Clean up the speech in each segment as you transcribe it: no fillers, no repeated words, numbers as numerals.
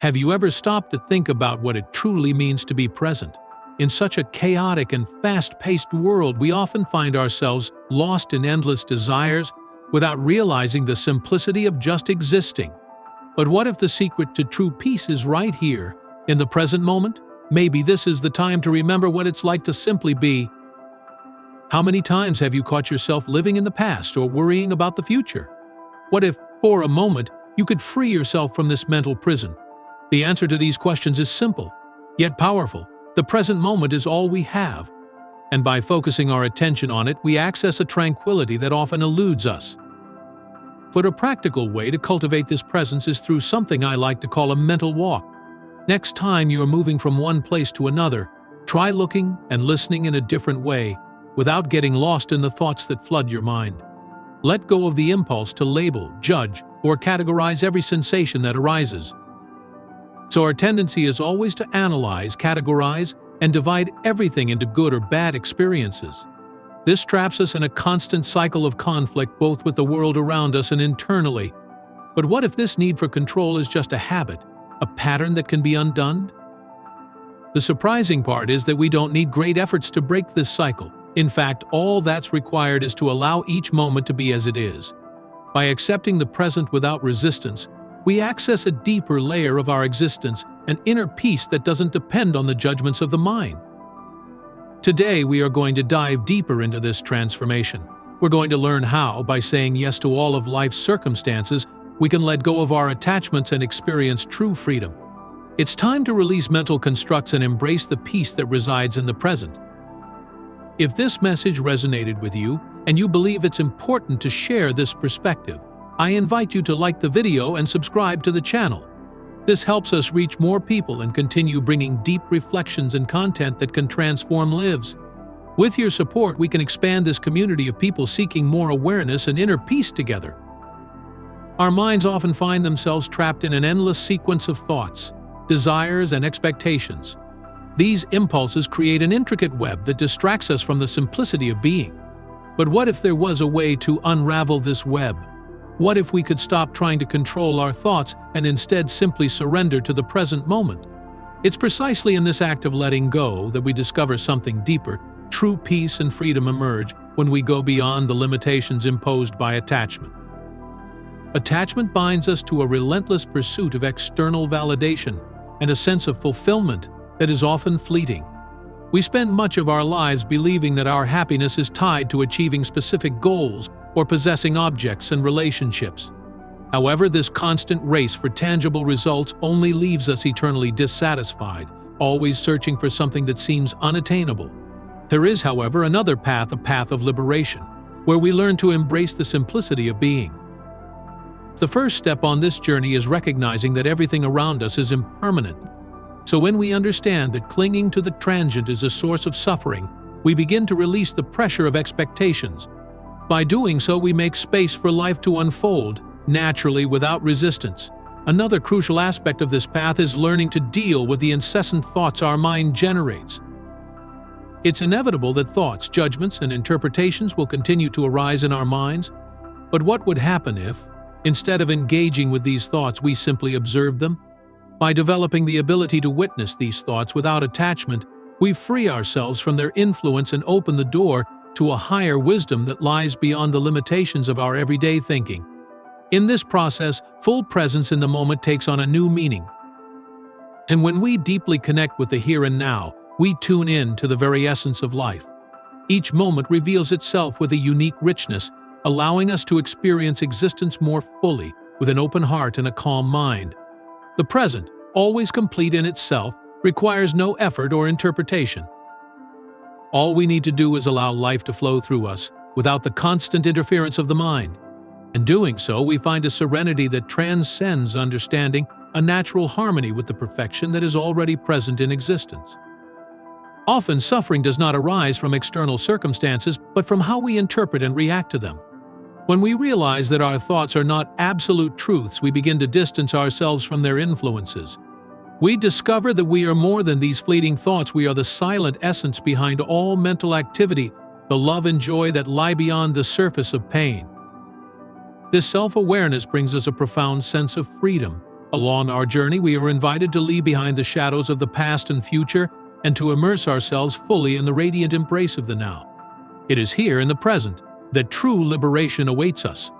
Have you ever stopped to think about what it truly means to be present? In such a chaotic and fast-paced world, we often find ourselves lost in endless desires without realizing the simplicity of just existing. But what if the secret to true peace is right here, in the present moment? Maybe this is the time to remember what it's like to simply be. How many times have you caught yourself living in the past or worrying about the future? What if, for a moment, you could free yourself from this mental prison? The answer to these questions is simple, yet powerful. The present moment is all we have, and by focusing our attention on it, we access a tranquility that often eludes us. But a practical way to cultivate this presence is through something I like to call a mental walk. Next time you are moving from one place to another, try looking and listening in a different way, without getting lost in the thoughts that flood your mind. Let go of the impulse to label, judge, or categorize every sensation that arises. So our tendency is always to analyze, categorize, and divide everything into good or bad experiences. This traps us in a constant cycle of conflict both with the world around us and internally. But what if this need for control is just a habit, a pattern that can be undone? The surprising part is that we don't need great efforts to break this cycle. In fact, all that's required is to allow each moment to be as it is. By accepting the present without resistance, we access a deeper layer of our existence, an inner peace that doesn't depend on the judgments of the mind. Today, we are going to dive deeper into this transformation. We're going to learn how, by saying yes to all of life's circumstances, we can let go of our attachments and experience true freedom. It's time to release mental constructs and embrace the peace that resides in the present. If this message resonated with you, and you believe it's important to share this perspective, I invite you to like the video and subscribe to the channel. This helps us reach more people and continue bringing deep reflections and content that can transform lives. With your support, we can expand this community of people seeking more awareness and inner peace together. Our minds often find themselves trapped in an endless sequence of thoughts, desires, and expectations. These impulses create an intricate web that distracts us from the simplicity of being. But what if there was a way to unravel this web? What if we could stop trying to control our thoughts and instead simply surrender to the present moment? It's precisely in this act of letting go that we discover something deeper. True peace and freedom emerge when we go beyond the limitations imposed by attachment. Attachment binds us to a relentless pursuit of external validation and a sense of fulfillment that is often fleeting. We spend much of our lives believing that our happiness is tied to achieving specific goals or possessing objects and relationships. However, this constant race for tangible results only leaves us eternally dissatisfied, always searching for something that seems unattainable. There is, however, another path, a path of liberation, where we learn to embrace the simplicity of being. The first step on this journey is recognizing that everything around us is impermanent. So when we understand that clinging to the transient is a source of suffering, we begin to release the pressure of expectations. By doing so, we make space for life to unfold, naturally, without resistance. Another crucial aspect of this path is learning to deal with the incessant thoughts our mind generates. It's inevitable that thoughts, judgments, and interpretations will continue to arise in our minds. But what would happen if, instead of engaging with these thoughts, we simply observed them? By developing the ability to witness these thoughts without attachment, we free ourselves from their influence and open the door to a higher wisdom that lies beyond the limitations of our everyday thinking. In this process, full presence in the moment takes on a new meaning. And when we deeply connect with the here and now, we tune in to the very essence of life. Each moment reveals itself with a unique richness, allowing us to experience existence more fully, with an open heart and a calm mind. The present, always complete in itself, requires no effort or interpretation. All we need to do is allow life to flow through us, without the constant interference of the mind. In doing so, we find a serenity that transcends understanding, a natural harmony with the perfection that is already present in existence. Often, suffering does not arise from external circumstances, but from how we interpret and react to them. When we realize that our thoughts are not absolute truths, we begin to distance ourselves from their influences. We discover that we are more than these fleeting thoughts. We are the silent essence behind all mental activity, the love and joy that lie beyond the surface of pain. This self-awareness brings us a profound sense of freedom, Along our journey, we are invited to leave behind the shadows of the past and future and to immerse ourselves fully in the radiant embrace of the now. It is here in the present that true liberation awaits us.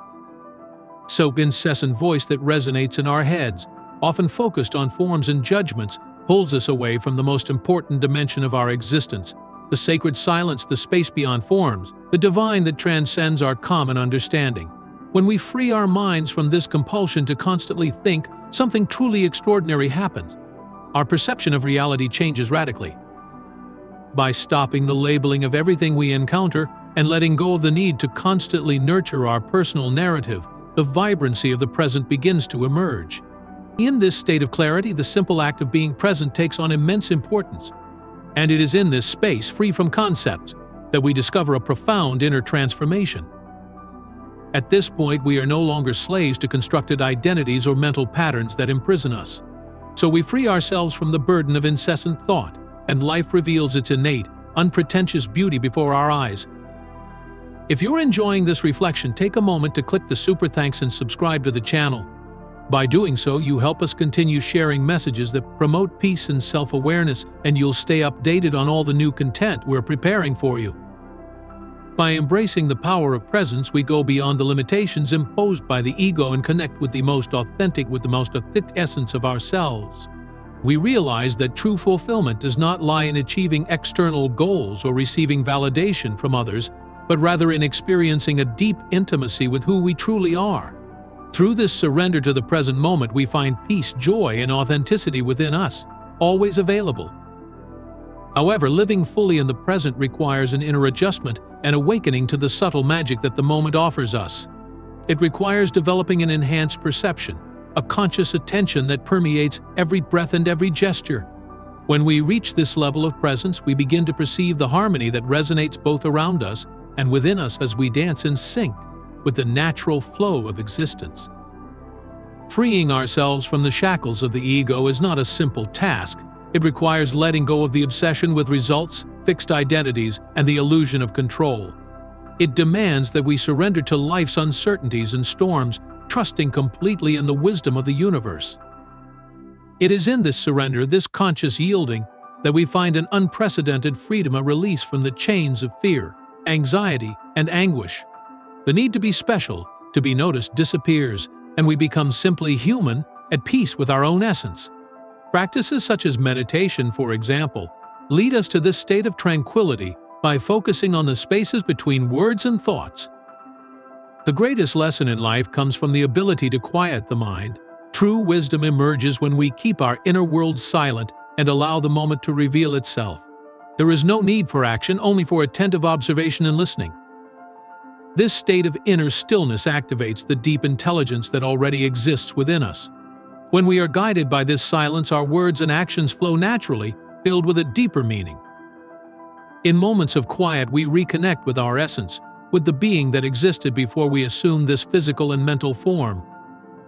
So incessant voice that resonates in our heads, often focused on forms and judgments, pulls us away from the most important dimension of our existence, the sacred silence, the space beyond forms, the divine that transcends our common understanding. When we free our minds from this compulsion to constantly think, something truly extraordinary happens. Our perception of reality changes radically. By stopping the labeling of everything we encounter and letting go of the need to constantly nurture our personal narrative, the vibrancy of the present begins to emerge. In this state of clarity, the simple act of being present takes on immense importance. And it is in this space, free from concepts, that we discover a profound inner transformation. At this point, we are no longer slaves to constructed identities or mental patterns that imprison us. So we free ourselves from the burden of incessant thought, and life reveals its innate, unpretentious beauty before our eyes. If you're enjoying this reflection, take a moment to click the super thanks and subscribe to the channel. By doing so, you help us continue sharing messages that promote peace and self-awareness, and you'll stay updated on all the new content we're preparing for you. By embracing the power of presence, we go beyond the limitations imposed by the ego and connect with the most authentic essence of ourselves. We realize that true fulfillment does not lie in achieving external goals or receiving validation from others, but rather in experiencing a deep intimacy with who we truly are. Through this surrender to the present moment, we find peace, joy, and authenticity within us, always available. However, living fully in the present requires an inner adjustment and awakening to the subtle magic that the moment offers us. It requires developing an enhanced perception, a conscious attention that permeates every breath and every gesture. When we reach this level of presence, we begin to perceive the harmony that resonates both around us and within us as we dance in sync with the natural flow of existence. Freeing ourselves from the shackles of the ego is not a simple task. It requires letting go of the obsession with results, fixed identities, and the illusion of control. It demands that we surrender to life's uncertainties and storms, trusting completely in the wisdom of the universe. It is in this surrender, this conscious yielding, that we find an unprecedented freedom, a release from the chains of fear, anxiety, and anguish. The need to be special, to be noticed, disappears, and we become simply human, at peace with our own essence. Practices such as meditation, for example, lead us to this state of tranquility by focusing on the spaces between words and thoughts. The greatest lesson in life comes from the ability to quiet the mind. True wisdom emerges when we keep our inner world silent and allow the moment to reveal itself. There is no need for action, only for attentive observation and listening. This state of inner stillness activates the deep intelligence that already exists within us. When we are guided by this silence, our words and actions flow naturally, filled with a deeper meaning. In moments of quiet, we reconnect with our essence, with the being that existed before we assumed this physical and mental form.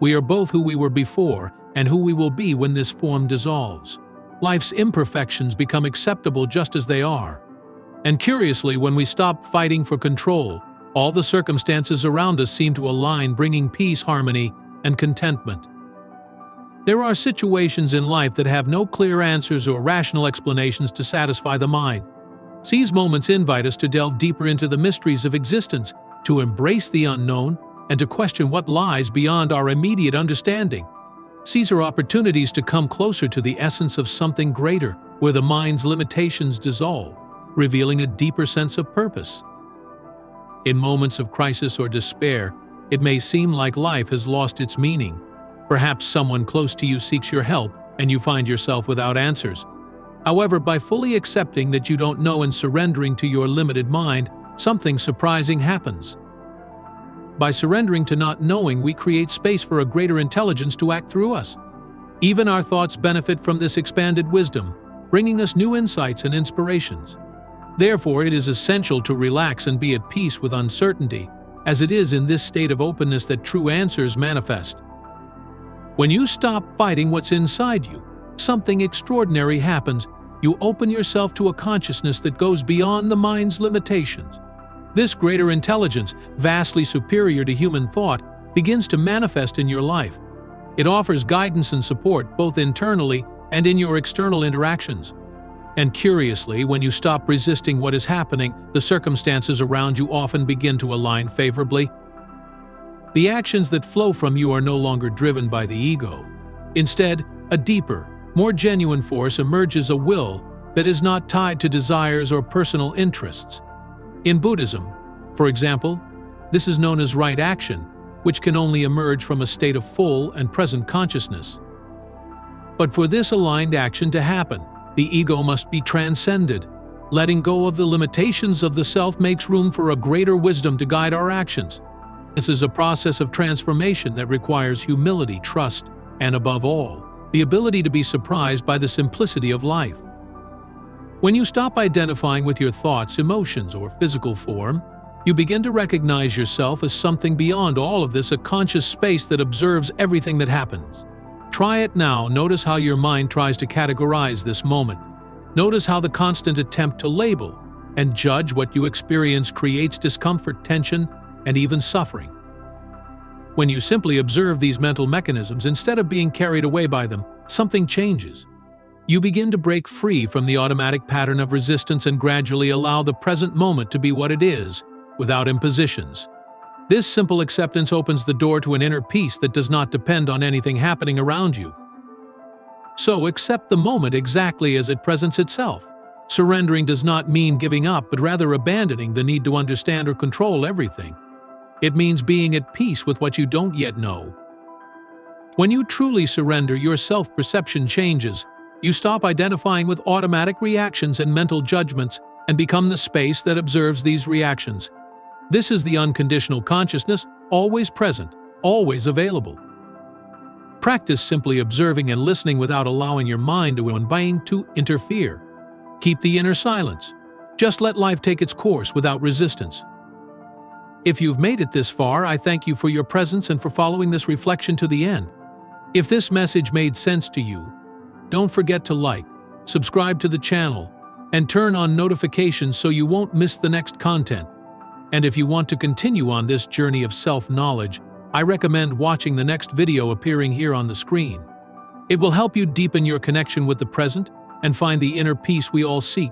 We are both who we were before and who we will be when this form dissolves. Life's imperfections become acceptable just as they are. And curiously, when we stop fighting for control, all the circumstances around us seem to align, bringing peace, harmony, and contentment. There are situations in life that have no clear answers or rational explanations to satisfy the mind. These moments invite us to delve deeper into the mysteries of existence, to embrace the unknown, and to question what lies beyond our immediate understanding. These are opportunities to come closer to the essence of something greater, where the mind's limitations dissolve, revealing a deeper sense of purpose. In moments of crisis or despair, it may seem like life has lost its meaning. Perhaps someone close to you seeks your help, and you find yourself without answers. However, by fully accepting that you don't know and surrendering to your limited mind, something surprising happens. By surrendering to not knowing, we create space for a greater intelligence to act through us. Even our thoughts benefit from this expanded wisdom, bringing us new insights and inspirations. Therefore, it is essential to relax and be at peace with uncertainty, as it is in this state of openness that true answers manifest. When you stop fighting what's inside you, something extraordinary happens. You open yourself to a consciousness that goes beyond the mind's limitations. This greater intelligence, vastly superior to human thought, begins to manifest in your life. It offers guidance and support both internally and in your external interactions. And curiously, when you stop resisting what is happening, the circumstances around you often begin to align favorably. The actions that flow from you are no longer driven by the ego. Instead, a deeper, more genuine force emerges, a will that is not tied to desires or personal interests. In Buddhism, for example, this is known as right action, which can only emerge from a state of full and present consciousness. But for this aligned action to happen, the ego must be transcended. Letting go of the limitations of the self makes room for a greater wisdom to guide our actions. This is a process of transformation that requires humility, trust, and above all, the ability to be surprised by the simplicity of life. When you stop identifying with your thoughts, emotions, or physical form, you begin to recognize yourself as something beyond all of this, a conscious space that observes everything that happens. Try it now. Notice how your mind tries to categorize this moment. Notice how the constant attempt to label and judge what you experience creates discomfort, tension, and even suffering. When you simply observe these mental mechanisms instead of being carried away by them, something changes. You begin to break free from the automatic pattern of resistance and gradually allow the present moment to be what it is, without impositions. This simple acceptance opens the door to an inner peace that does not depend on anything happening around you. So accept the moment exactly as it presents itself. Surrendering does not mean giving up, but rather abandoning the need to understand or control everything. It means being at peace with what you don't yet know. When you truly surrender, your self-perception changes. You stop identifying with automatic reactions and mental judgments and become the space that observes these reactions. This is the unconditional consciousness, always present, always available. Practice simply observing and listening without allowing your mind to interfere. Keep the inner silence. Just let life take its course without resistance. If you've made it this far, I thank you for your presence and for following this reflection to the end. If this message made sense to you, don't forget to like, subscribe to the channel, and turn on notifications so you won't miss the next content. And if you want to continue on this journey of self-knowledge, I recommend watching the next video appearing here on the screen. It will help you deepen your connection with the present and find the inner peace we all seek.